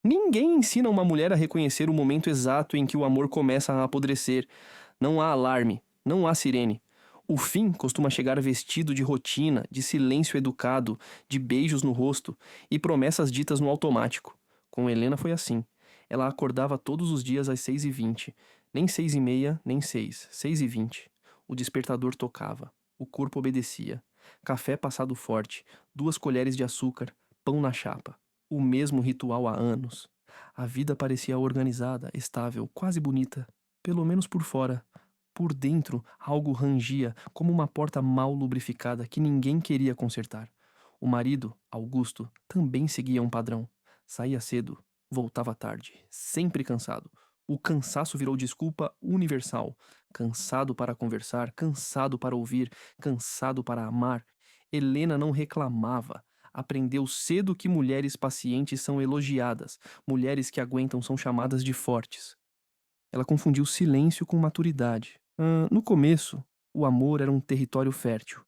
Ninguém ensina uma mulher a reconhecer o momento exato em que o amor começa a apodrecer. Não há alarme, não há sirene. O fim costuma chegar vestido de rotina, de silêncio educado, de beijos no rosto e promessas ditas no automático. Com Helena foi assim. Ela acordava todos os dias às 6h20. Nem 6h30, nem 6. 6h20. O despertador tocava. O corpo obedecia. Café passado forte, 2 colheres de açúcar, pão na chapa. O mesmo ritual há anos. A vida parecia organizada, estável, quase bonita. Pelo menos por fora. Por dentro, algo rangia, como uma porta mal lubrificada que ninguém queria consertar. O marido, Augusto, também seguia um padrão. Saía cedo, voltava tarde, sempre cansado. O cansaço virou desculpa universal. Cansado para conversar, cansado para ouvir, cansado para amar. Helena não reclamava. Aprendeu cedo que mulheres pacientes são elogiadas, mulheres que aguentam são chamadas de fortes. Ela confundiu silêncio com maturidade. No começo, o amor era um território fértil.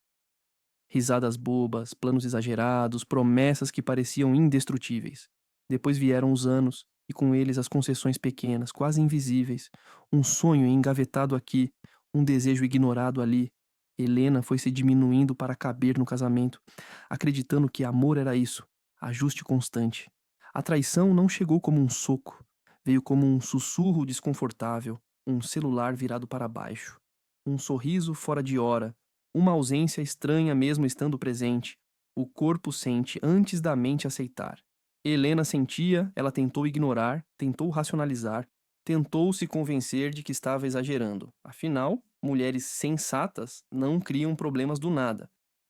Risadas bobas, planos exagerados, promessas que pareciam indestrutíveis. Depois vieram os anos, e com eles as concessões pequenas, quase invisíveis. Um sonho engavetado aqui, um desejo ignorado ali. Helena foi se diminuindo para caber no casamento, acreditando que amor era isso, ajuste constante. A traição não chegou como um soco, veio como um sussurro desconfortável, um celular virado para baixo, um sorriso fora de hora, uma ausência estranha mesmo estando presente. O corpo sente antes da mente aceitar. Helena sentia, ela tentou ignorar, tentou racionalizar, tentou se convencer de que estava exagerando. Afinal, mulheres sensatas não criam problemas do nada.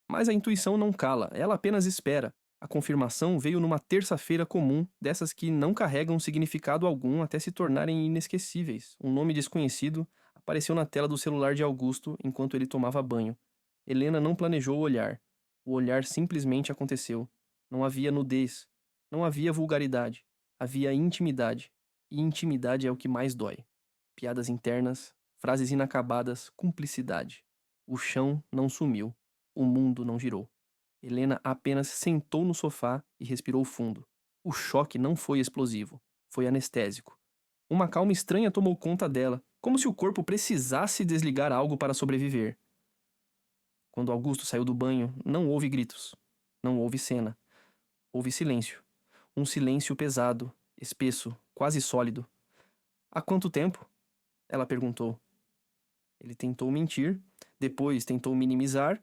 Mas a intuição não cala, ela apenas espera. A confirmação veio numa terça-feira comum, dessas que não carregam significado algum até se tornarem inesquecíveis. Um nome desconhecido apareceu na tela do celular de Augusto enquanto ele tomava banho. Helena não planejou o olhar. O olhar simplesmente aconteceu. Não havia nudez. Não havia vulgaridade. Havia intimidade. E intimidade é o que mais dói. Piadas internas, frases inacabadas, cumplicidade. O chão não sumiu. O mundo não girou. Helena apenas sentou no sofá e respirou fundo. O choque não foi explosivo. Foi anestésico. Uma calma estranha tomou conta dela, como se o corpo precisasse desligar algo para sobreviver. Quando Augusto saiu do banho, não houve gritos. Não houve cena. Houve silêncio. Um silêncio pesado, espesso, quase sólido. Há quanto tempo? Ela perguntou. Ele tentou mentir, depois tentou minimizar,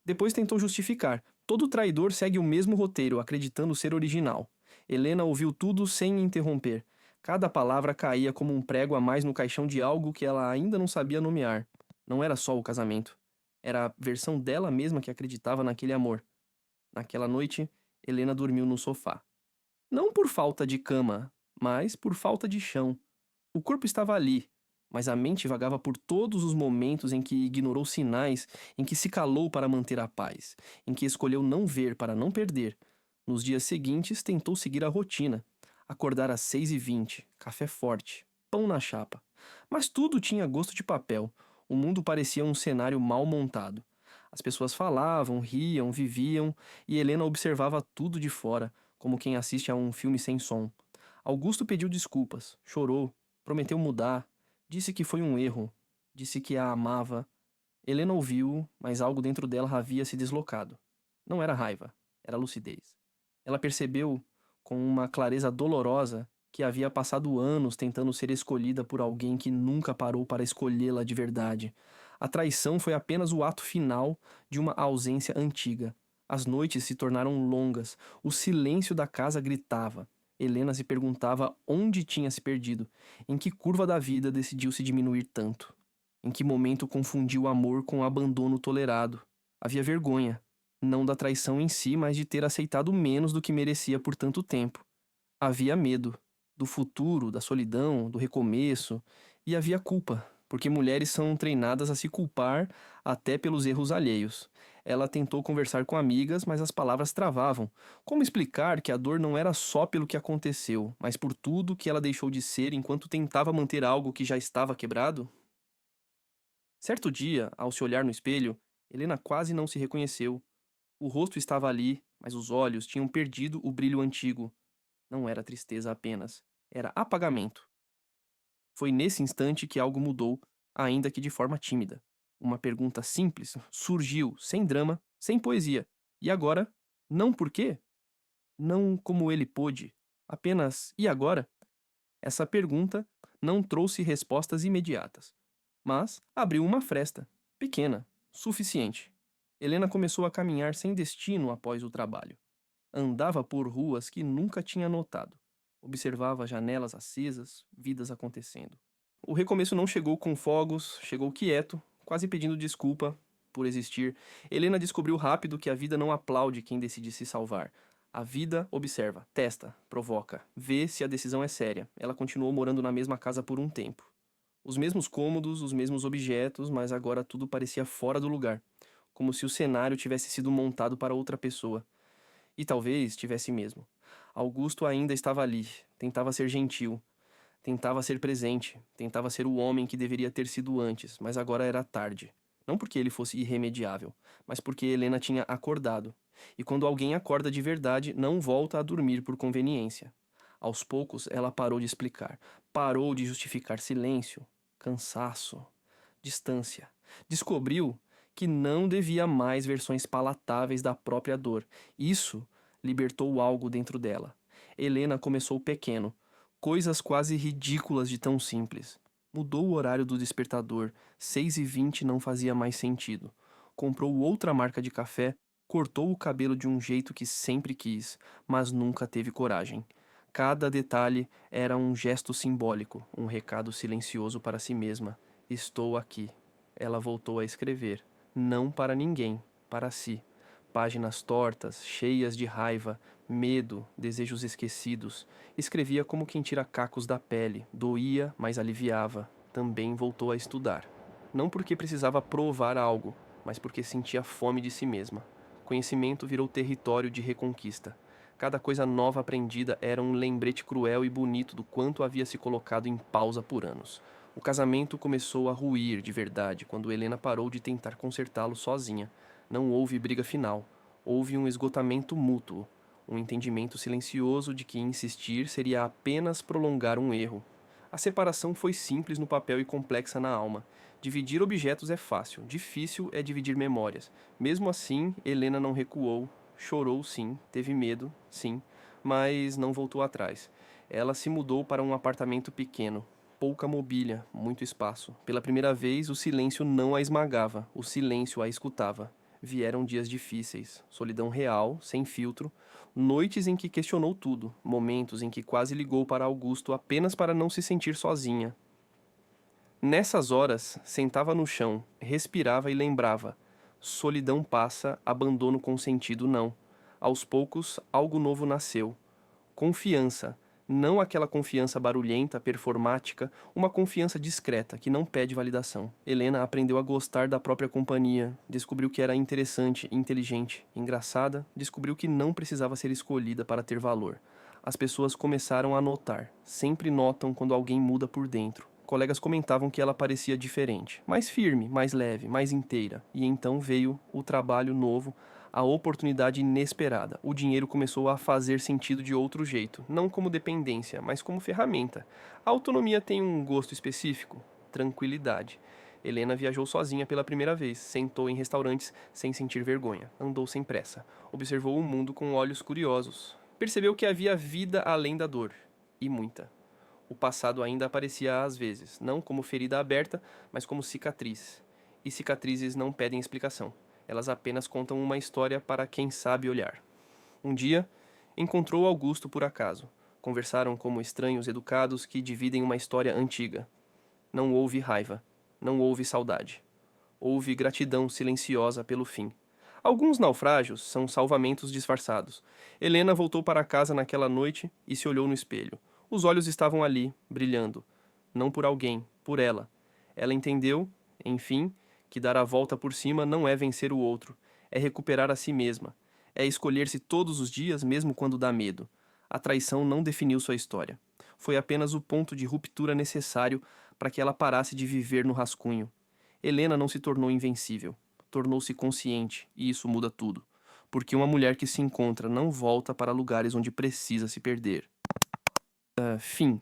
depois tentou justificar. Todo traidor segue o mesmo roteiro, acreditando ser original. Helena ouviu tudo sem interromper. Cada palavra caía como um prego a mais no caixão de algo que ela ainda não sabia nomear. Não era só o casamento. Era a versão dela mesma que acreditava naquele amor. Naquela noite, Helena dormiu no sofá. Não por falta de cama, mas por falta de chão. O corpo estava ali, mas a mente vagava por todos os momentos em que ignorou sinais, em que se calou para manter a paz, em que escolheu não ver para não perder. Nos dias seguintes, tentou seguir a rotina. Acordar às 6h20, café forte, pão na chapa. Mas tudo tinha gosto de papel. O mundo parecia um cenário mal montado. As pessoas falavam, riam, viviam, e Helena observava tudo de fora, como quem assiste a um filme sem som. Augusto pediu desculpas, chorou, prometeu mudar, disse que foi um erro, disse que a amava. Helena ouviu, mas algo dentro dela havia se deslocado. Não era raiva, era lucidez. Ela percebeu, com uma clareza dolorosa, que havia passado anos tentando ser escolhida por alguém que nunca parou para escolhê-la de verdade. A traição foi apenas o ato final de uma ausência antiga. As noites se tornaram longas, o silêncio da casa gritava. Helena se perguntava onde tinha se perdido, em que curva da vida decidiu se diminuir tanto. Em que momento confundiu o amor com o abandono tolerado. Havia vergonha, não da traição em si, mas de ter aceitado menos do que merecia por tanto tempo. Havia medo, do futuro, da solidão, do recomeço, e havia culpa, porque mulheres são treinadas a se culpar até pelos erros alheios. Ela tentou conversar com amigas, mas as palavras travavam. Como explicar que a dor não era só pelo que aconteceu, mas por tudo que ela deixou de ser enquanto tentava manter algo que já estava quebrado? Certo dia, ao se olhar no espelho, Helena quase não se reconheceu. O rosto estava ali, mas os olhos tinham perdido o brilho antigo. Não era tristeza apenas, era apagamento. Foi nesse instante que algo mudou, ainda que de forma tímida. Uma pergunta simples surgiu, sem drama, sem poesia. E agora? Não por quê? Não como ele pôde. Apenas e agora? Essa pergunta não trouxe respostas imediatas, mas abriu uma fresta, pequena, suficiente. Helena começou a caminhar sem destino após o trabalho. Andava por ruas que nunca tinha notado. Observava janelas acesas, vidas acontecendo. O recomeço não chegou com fogos, chegou quieto, quase pedindo desculpa por existir. Helena descobriu rápido que a vida não aplaude quem decide se salvar. A vida observa, testa, provoca, vê se a decisão é séria. Ela continuou morando na mesma casa por um tempo. Os mesmos cômodos, os mesmos objetos, mas agora tudo parecia fora do lugar, como se o cenário tivesse sido montado para outra pessoa. E talvez tivesse mesmo. Augusto ainda estava ali, tentava ser gentil, tentava ser presente, tentava ser o homem que deveria ter sido antes, mas agora era tarde. Não porque ele fosse irremediável, mas porque Helena tinha acordado. E quando alguém acorda de verdade, não volta a dormir por conveniência. Aos poucos, ela parou de explicar, parou de justificar silêncio, cansaço, distância. Descobriu que não devia mais versões palatáveis da própria dor. Isso libertou algo dentro dela. Helena começou pequeno, coisas quase ridículas de tão simples. Mudou o horário do despertador, 6h20 não fazia mais sentido. Comprou outra marca de café, cortou o cabelo de um jeito que sempre quis, mas nunca teve coragem. Cada detalhe era um gesto simbólico, um recado silencioso para si mesma. Estou aqui. Ela voltou a escrever. Não para ninguém, para si. Páginas tortas, cheias de raiva, medo, desejos esquecidos. Escrevia como quem tira cacos da pele. Doía, mas aliviava. Também voltou a estudar. Não porque precisava provar algo, mas porque sentia fome de si mesma. Conhecimento virou território de reconquista. Cada coisa nova aprendida era um lembrete cruel e bonito do quanto havia se colocado em pausa por anos. O casamento começou a ruir de verdade quando Helena parou de tentar consertá-lo sozinha. Não houve briga final. Houve um esgotamento mútuo. Um entendimento silencioso de que insistir seria apenas prolongar um erro. A separação foi simples no papel e complexa na alma. Dividir objetos é fácil, difícil é dividir memórias. Mesmo assim, Helena não recuou. Chorou, sim, teve medo, sim, mas não voltou atrás. Ela se mudou para um apartamento pequeno. Pouca mobília, muito espaço. Pela primeira vez, o silêncio não a esmagava, o silêncio a escutava. Vieram dias difíceis, solidão real, sem filtro, noites em que questionou tudo, momentos em que quase ligou para Augusto apenas para não se sentir sozinha. Nessas horas, sentava no chão, respirava e lembrava. Solidão passa, abandono consentido não. Aos poucos, algo novo nasceu. Confiança. Não aquela confiança barulhenta, performática, uma confiança discreta, que não pede validação. Helena aprendeu a gostar da própria companhia, descobriu que era interessante, inteligente, engraçada, descobriu que não precisava ser escolhida para ter valor. As pessoas começaram a notar, sempre notam quando alguém muda por dentro. Colegas comentavam que ela parecia diferente, mais firme, mais leve, mais inteira. E então veio o trabalho novo, a oportunidade inesperada. O dinheiro começou a fazer sentido de outro jeito, não como dependência, mas como ferramenta. A autonomia tem um gosto específico: tranquilidade. Helena viajou sozinha pela primeira vez, sentou em restaurantes sem sentir vergonha, andou sem pressa, observou o mundo com olhos curiosos. Percebeu que havia vida além da dor, e muita. O passado ainda aparecia às vezes, não como ferida aberta, mas como cicatriz. E cicatrizes não pedem explicação. Elas apenas contam uma história para quem sabe olhar. Um dia, encontrou Augusto por acaso. Conversaram como estranhos educados que dividem uma história antiga. Não houve raiva. Não houve saudade. Houve gratidão silenciosa pelo fim. Alguns naufrágios são salvamentos disfarçados. Helena voltou para casa naquela noite e se olhou no espelho. Os olhos estavam ali, brilhando. Não por alguém, por ela. Ela entendeu, enfim, que dar a volta por cima não é vencer o outro, é recuperar a si mesma. É escolher-se todos os dias, mesmo quando dá medo. A traição não definiu sua história. Foi apenas o ponto de ruptura necessário para que ela parasse de viver no rascunho. Helena não se tornou invencível. Tornou-se consciente, e isso muda tudo. Porque uma mulher que se encontra não volta para lugares onde precisa se perder. Fim.